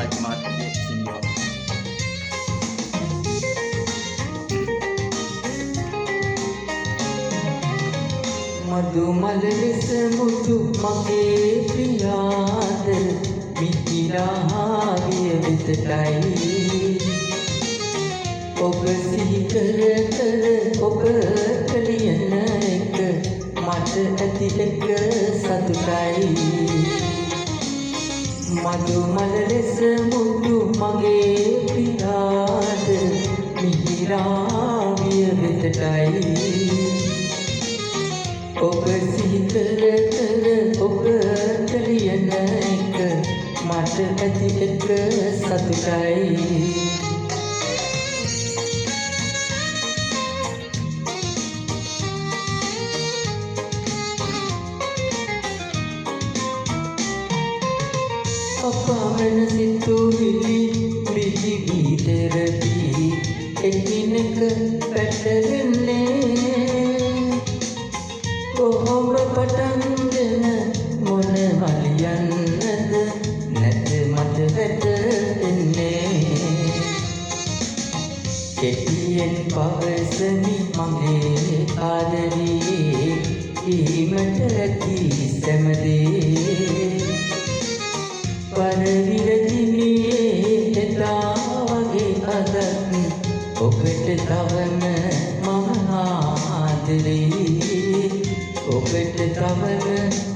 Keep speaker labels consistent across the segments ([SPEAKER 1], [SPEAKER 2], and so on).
[SPEAKER 1] රාජ් මහත්මගේ සින්දුවක්.
[SPEAKER 2] මధු මල ලෙස මුතු මගේ ප්‍රියාද මිහිරා විය වෙතටයි ඔබ සිහි කර කර ඔබ කලියන එක මට ඇති එක සතුටයි මధు මල ලෙස මුතු මගේ ප්‍රියාද මිහිරා විය වෙතටයි ඔබ සිහි කර කර ඔබ කලියන එක මට ඇති එක සතුටයි අපමණ සිතුවිලි විහි වීතරදී එකිනෙක පැටලෙන්නේ කොහොම පටන්ගෙන මොන වලියන්නද නැත මට වැටෙන්නේ කෙටියෙන් පවසමි මගේ ආදරේ කීමට ඇති සැමදේ පරවිරදිනේ එදා වගේ අදත් ඔබට තවම මම ආදරේ ඔබට තවම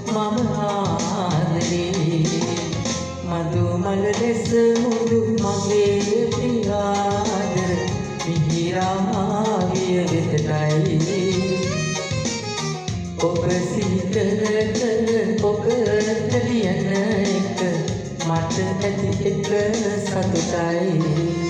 [SPEAKER 2] මම ආදරේ මధු මල ලෙස මුදු මගේ ප්‍රියාද මිහිරා විය වෙතටයි ඔබ සිහි කර කර ඔබ කලියන එක මට ඇති එක සතුටයි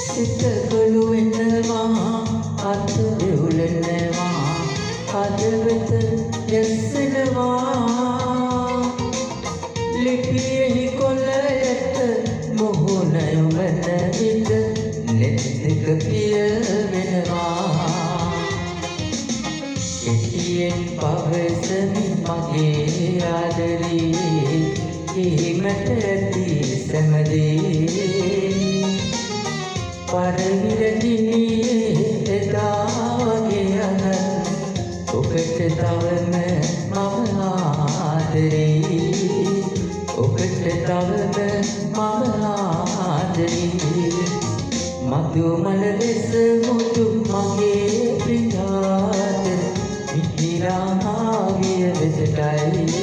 [SPEAKER 2] සිත ගොළු වෙනවා අත දෙවුලනවා හදවත යස්සනවා ලිපියෙහි කොළයට මුහුණ යොමන විට නෙත් දෙක පිය වෙනවා කෙටියෙන් පවසමි මගේ ආදරේ කීමට ඇති සැමදේ පරවිරදිනේ එදා වගේ අද ඔබට තවම මම ආදරේ ඔබට තවම මම ආදරේ මధු මල ලෙස මුතු මගේ ප්‍රියාද මිහිරා විය වෙතටයි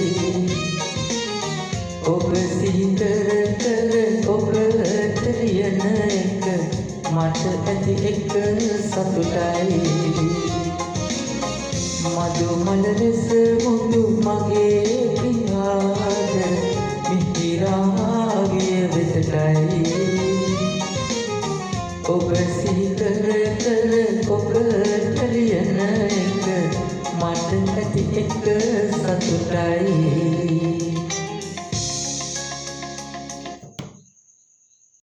[SPEAKER 2] ඔබ සිහි කර කර ඔබ කලියන එක මට ඇති එක සතුටයි මధు මල ලෙස මුතු මගේ ප්‍රියාද මිහිරා විය වෙතටයි ඔබ සිහි කර කර ඔබ කලියන එක මට ඇති එක සතුටයි